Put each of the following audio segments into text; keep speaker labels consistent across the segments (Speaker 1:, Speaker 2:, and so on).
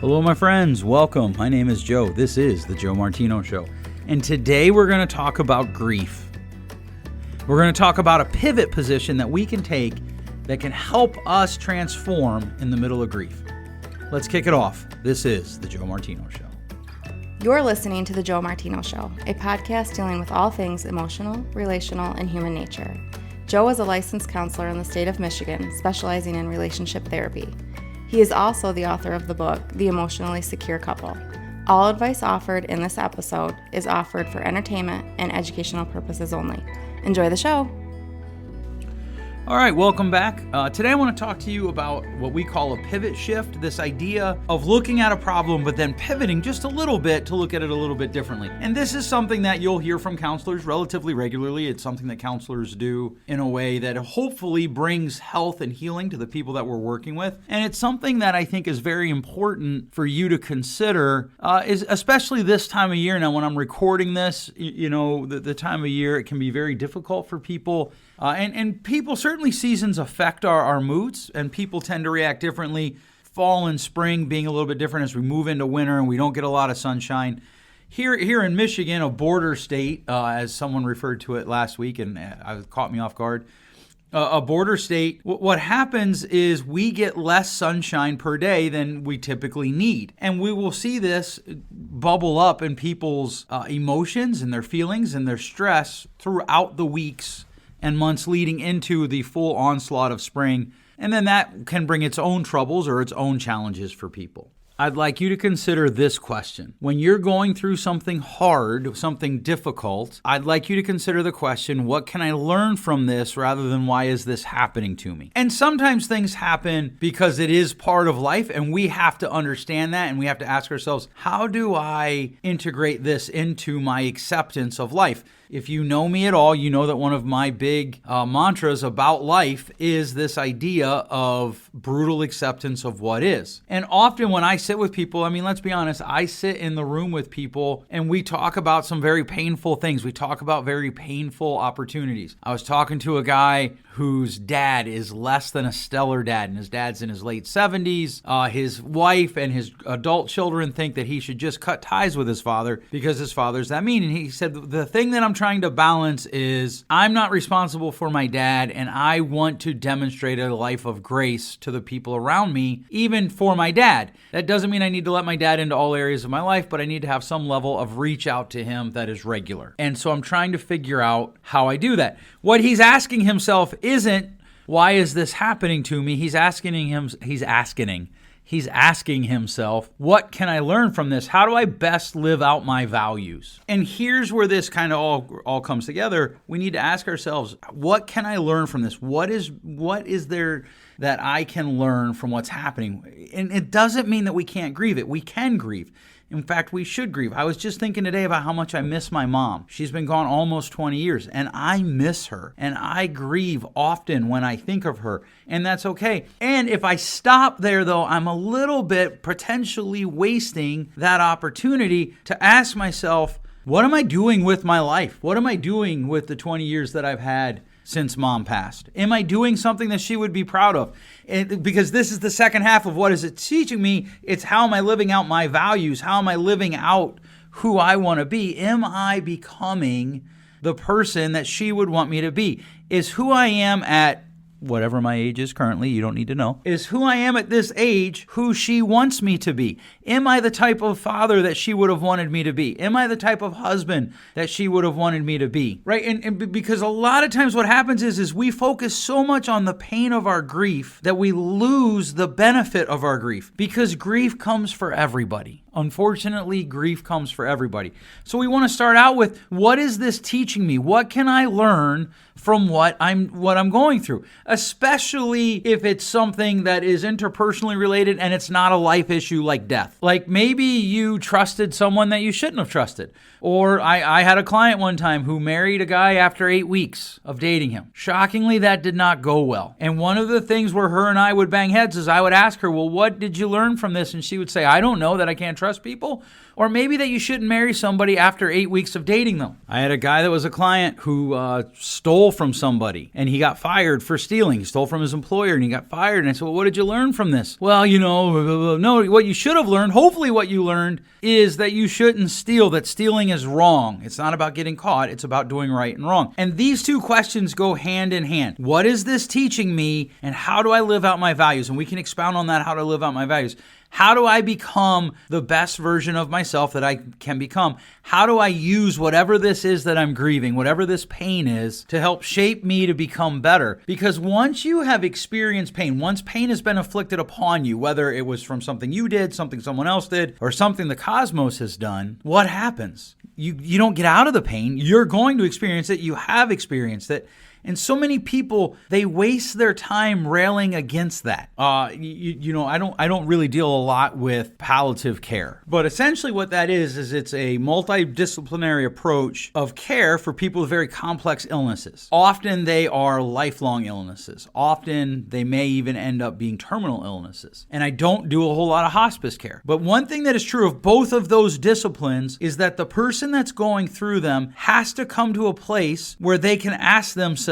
Speaker 1: Hello, my friends. Welcome. My name is Joe. This is the Joe Martino Show. And today we're going to talk about grief. We're going to talk about a pivot position that we can take that can help us transform in the middle of grief. Let's kick it off. This is the Joe Martino Show.
Speaker 2: You're listening to the Joe Martino Show, a podcast dealing with all things emotional, relational, and human nature. Joe is a licensed counselor in the state of Michigan, specializing in relationship therapy. He is also the author of the book, The Emotionally Secure Couple. All advice offered in this episode is offered for entertainment and educational purposes only. Enjoy the show.
Speaker 1: All right, welcome back. Today I want to talk to you about what we call a pivot shift, this idea of looking at a problem but then pivoting just a little bit to look at it a little bit differently. And this is something that you'll hear from counselors relatively regularly. It's something that counselors do in a way that hopefully brings health and healing to the people that we're working with. And it's something that I think is very important for you to consider, is especially this time of year. Now, when I'm recording this, the time of year, it can be very difficult for people. And people, certainly seasons affect our moods, and people tend to react differently. Fall and spring being a little bit different as we move into winter and we don't get a lot of sunshine. Here in Michigan, a border state, as someone referred to it last week, and it caught me off guard, a border state, what happens is we get less sunshine per day than we typically need. And we will see this bubble up in people's emotions and their feelings and their stress throughout the weeks and months leading into the full onslaught of spring. And then that can bring its own troubles or its own challenges for people. I'd like you to consider this question. When you're going through something hard, something difficult, I'd like you to consider the question, what can I learn from this rather than why is this happening to me? And sometimes things happen because it is part of life and we have to understand that and we have to ask ourselves, how do I integrate this into my acceptance of life? If you know me at all, you know that one of my big mantras about life is this idea of brutal acceptance of what is. And often when I sit with people, let's be honest, I sit in the room with people and we talk about some very painful things. We talk about very painful opportunities. I was talking to a guy whose dad is less than a stellar dad, and his dad's in his late 70s. His wife and his adult children think that he should just cut ties with his father because his father's that mean. And he said, the thing that I'm trying to balance is I'm not responsible for my dad, and I want to demonstrate a life of grace to the people around me, even for my dad. That doesn't mean I need to let my dad into all areas of my life, but I need to have some level of reach out to him that is regular. And so I'm trying to figure out how I do that. What he's asking himself isn't, why is this happening to me? He's asking himself, what can I learn from this? How do I best live out my values? And here's where this kind of all comes together. We need to ask ourselves, what can I learn from this? What is there that I can learn from what's happening? And it doesn't mean that we can't grieve it. We can grieve. In fact, we should grieve. I was just thinking today about how much I miss my mom. She's been gone almost 20 years, and I miss her. And I grieve often when I think of her, and that's okay. And if I stop there, though, I'm a little bit potentially wasting that opportunity to ask myself, what am I doing with my life? What am I doing with the 20 years that I've had since mom passed? Am I doing something that she would be proud of? Because this is the second half of what is it teaching me. It's how am I living out my values? How am I living out who I want to be? Am I becoming the person that she would want me to be? Is who I am at whatever my age is currently, you don't need to know, is who I am at this age who she wants me to be? Am I the type of father that she would have wanted me to be? Am I the type of husband that she would have wanted me to be? Right? And because a lot of times what happens is we focus so much on the pain of our grief that we lose the benefit of our grief, because grief comes for everybody. Unfortunately, grief comes for everybody. So we want to start out with, what is this teaching me? What can I learn from what I'm going through? Especially if it's something that is interpersonally related and it's not a life issue like death. Like maybe you trusted someone that you shouldn't have trusted. Or I had a client one time who married a guy after 8 weeks of dating him. Shockingly, that did not go well. And one of the things where her and I would bang heads is I would ask her, well, what did you learn from this? And she would say, I don't know, that I can't trust people, or maybe that you shouldn't marry somebody after 8 weeks of dating them. I had a guy that was a client who stole from somebody, and he got fired for stealing. He stole from his employer, and he got fired. And I said, well, what did you learn from this? Well, no, what you should have learned, hopefully what you learned, is that you shouldn't steal, that stealing is wrong. It's not about getting caught. It's about doing right and wrong. And these two questions go hand in hand. What is this teaching me, and how do I live out my values? And we can expound on that, how to live out my values. How do I become the best version of myself that I can become? How do I use whatever this is that I'm grieving, whatever this pain is, to help shape me to become better? Because once you have experienced pain, once pain has been inflicted upon you, whether it was from something you did, something someone else did, or something the cosmos has done, what happens? You don't get out of the pain. You're going to experience it. You have experienced it. And so many people, they waste their time railing against that. I don't really deal a lot with palliative care. But essentially what that is it's a multidisciplinary approach of care for people with very complex illnesses. Often they are lifelong illnesses. Often they may even end up being terminal illnesses. And I don't do a whole lot of hospice care. But one thing that is true of both of those disciplines is that the person that's going through them has to come to a place where they can ask themselves,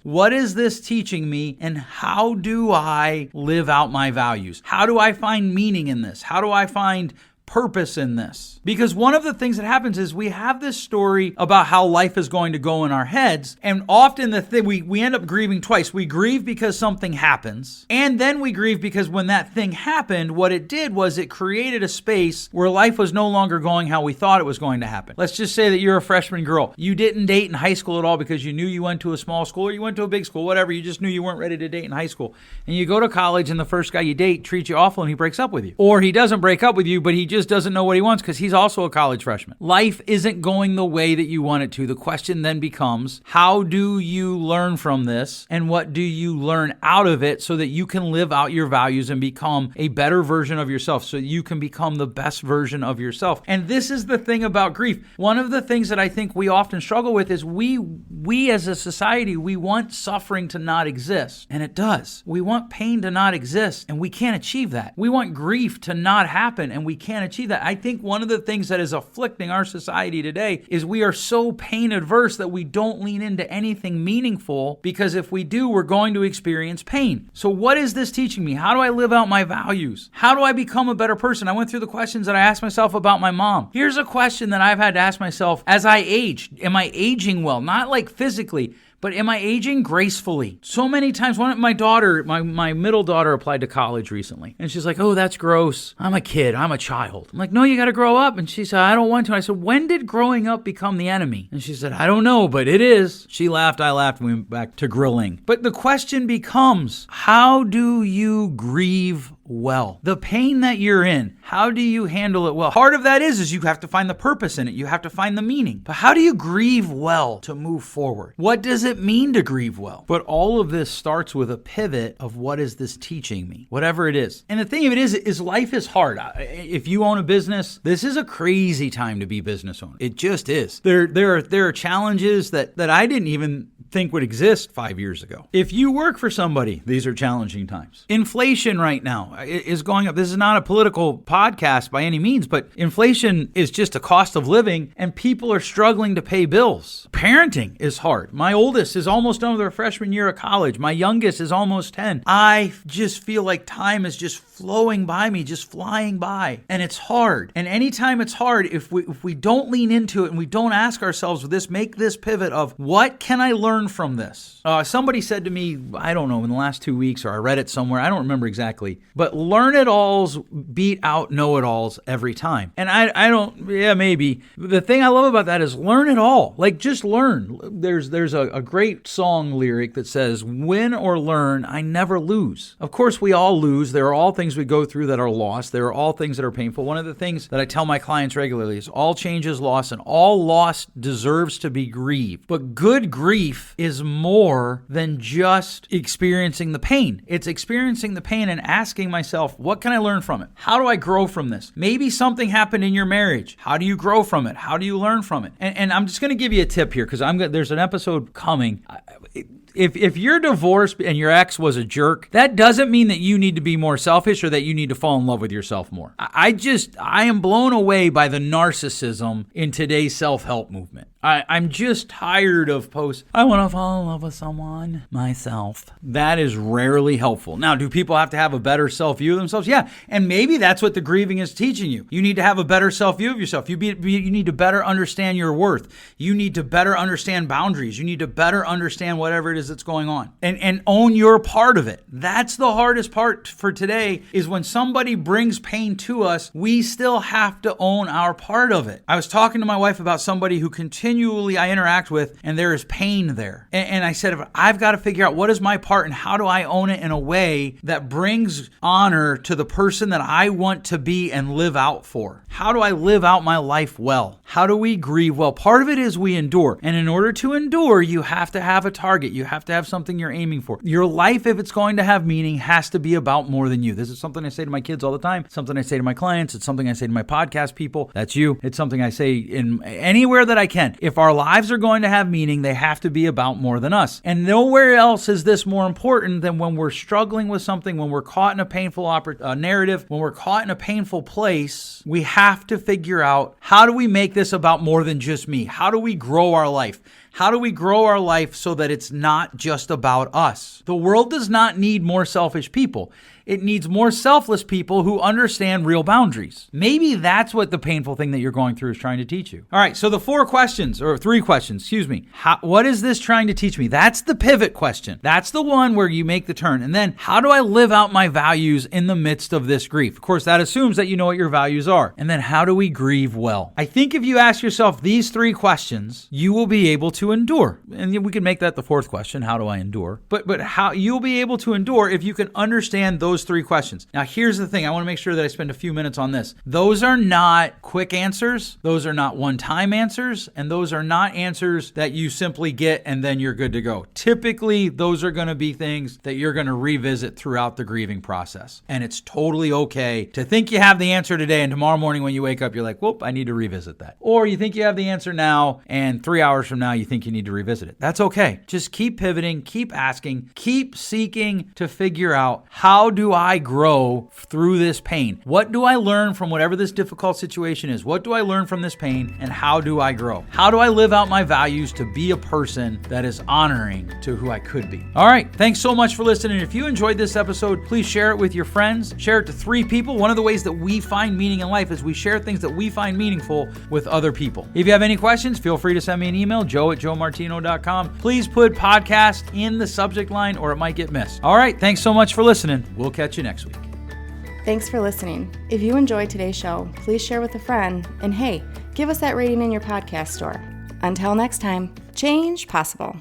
Speaker 1: what is this teaching me, and how do I live out my values? How do I find meaning in this? How do I find purpose in this? Because one of the things that happens is we have this story about how life is going to go in our heads, and often we end up grieving twice. We grieve because something happens, and then we grieve because when that thing happened, what it did was it created a space where life was no longer going how we thought it was going to happen. Let's just say that you're a freshman girl. You didn't date in high school at all because you knew you went to a small school or you went to a big school, whatever. You just knew you weren't ready to date in high school. And you go to college and the first guy you date treats you awful and he breaks up with you. Or he doesn't break up with you, but he just doesn't know what he wants because he's also a college freshman. Life isn't going the way that you want it to. The question then becomes, how do you learn from this, and what do you learn out of it so that you can live out your values and become a better version of yourself, so you can become the best version of yourself? And this is the thing about grief. One of the things that I think we often struggle with is we as a society, we want suffering to not exist, and it does. We want pain to not exist, and we can't achieve that. We want grief to not happen, and we can't achieve that. I think one of the things that is afflicting our society today is we are so pain adverse that we don't lean into anything meaningful, because if we do, we're going to experience pain. So what is this teaching me? How do I live out my values? How do I become a better person? I went through the questions that I asked myself about my mom. Here's a question that I've had to ask myself as I aged. Am I aging well? Not like physically, but am I aging gracefully? So many times, my middle daughter applied to college recently. And she's like, oh, that's gross. I'm a kid. I'm a child. I'm like, no, you got to grow up. And she said, I don't want to. I said, when did growing up become the enemy? And she said, I don't know, but it is. She laughed. I laughed. We went back to grilling. But the question becomes, how do you grieve well? The pain that you're in, how do you handle it well? Part of that is you have to find the purpose in it. You have to find the meaning. But how do you grieve well to move forward? What does it mean to grieve well? But all of this starts with a pivot of, what is this teaching me? Whatever it is. And the thing of it is life is hard. If you own a business, this is a crazy time to be business owner. It just is. There are challenges that I didn't even think would exist 5 years ago. If you work for somebody, these are challenging times. Inflation right now is going up. This is not a political podcast by any means, but inflation is just a cost of living, and people are struggling to pay bills. Parenting is hard. My oldest is almost done with her freshman year of college. My youngest is almost 10. I just feel like time is just flowing by me, just flying by, and it's hard. And anytime it's hard, if we don't lean into it and we don't ask ourselves make this pivot of, what can I learn from this? Somebody said to me, I don't know, in the last 2 weeks, or I read it somewhere, I don't remember exactly, but learn-it-alls beat out know-it-alls every time. And maybe. The thing I love about that is learn it all. Like, just learn. There's a great song lyric that says, win or learn, I never lose. Of course, we all lose. There are all things we go through that are lost. There are all things that are painful. One of the things that I tell my clients regularly is all change is loss, and all loss deserves to be grieved. But good grief is more than just experiencing the pain. It's experiencing the pain and asking myself, what can I learn from it? How do I grow from this? Maybe something happened in your marriage. How do you grow from it? How do you learn from it? And I'm just going to give you a tip here, because there's an episode coming. if you're divorced and your ex was a jerk, that doesn't mean that you need to be more selfish or that you need to fall in love with yourself more. I am blown away by the narcissism in today's self-help movement. I'm just tired of posts, I want to fall in love with someone myself. That is rarely helpful. Now, do people have to have a better self-view of themselves? Yeah, and maybe that's what the grieving is teaching you. You need to have a better self-view of yourself. You need to better understand your worth. You need to better understand boundaries. You need to better understand whatever it is that's going on and own your part of it. That's the hardest part for today, is when somebody brings pain to us, we still have to own our part of it. I was talking to my wife about somebody who continually I interact with, and there is pain there. And I said, I've got to figure out what is my part and how do I own it in a way that brings honor to the person that I want to be and live out for. How do I live out my life well? How do we grieve well? Part of it is we endure. And in order to endure, you have to have a target. You have to have something you're aiming for. Your life, if it's going to have meaning, has to be about more than you. This is something I say to my kids all the time. Something I say to my clients. It's something I say to my podcast people. That's you. It's something I say in anywhere that I can. If our lives are going to have meaning, they have to be about more than us. And nowhere else is this more important than when we're struggling with something, when we're caught in a painful narrative, when we're caught in a painful place. We have to figure out, how do we make this about more than just me? How do we grow our life? How do we grow our life so that it's not just about us? The world does not need more selfish people. It needs more selfless people who understand real boundaries. Maybe that's what the painful thing that you're going through is trying to teach you. All right, so the 3 questions, what is this trying to teach me? That's the pivot question. That's the one where you make the turn. And then, how do I live out my values in the midst of this grief? Of course, that assumes that you know what your values are. And then, how do we grieve well? I think if you ask yourself these 3 questions, you will be able to endure. And we can make that the 4th question, how do I endure? But how you'll be able to endure if you can understand those 3 questions. Now, here's the thing. I want to make sure that I spend a few minutes on this. Those are not quick answers. Those are not one-time answers. And those are not answers that you simply get and then you're good to go. Typically, those are going to be things that you're going to revisit throughout the grieving process. And it's totally okay to think you have the answer today, and tomorrow morning when you wake up, you're like, whoop, I need to revisit that. Or you think you have the answer now, and 3 hours from now, you think you need to revisit it. That's okay. Just keep pivoting, keep asking, keep seeking to figure out, how do I grow through this pain? What do I learn from whatever this difficult situation is? What do I learn from this pain, and how do I grow? How do I live out my values to be a person that is honoring to who I could be? All right. Thanks so much for listening. If you enjoyed this episode, please share it with your friends. Share it to 3 people. One of the ways that we find meaning in life is we share things that we find meaningful with other people. If you have any questions, feel free to send me an email, joe@joemartino.com. Please put podcast in the subject line or it might get missed. All right. Thanks so much for listening. We'll catch you next week.
Speaker 2: Thanks for listening. If you enjoyed today's show, please share with a friend. And hey, give us that rating in your podcast store. Until next time, change possible.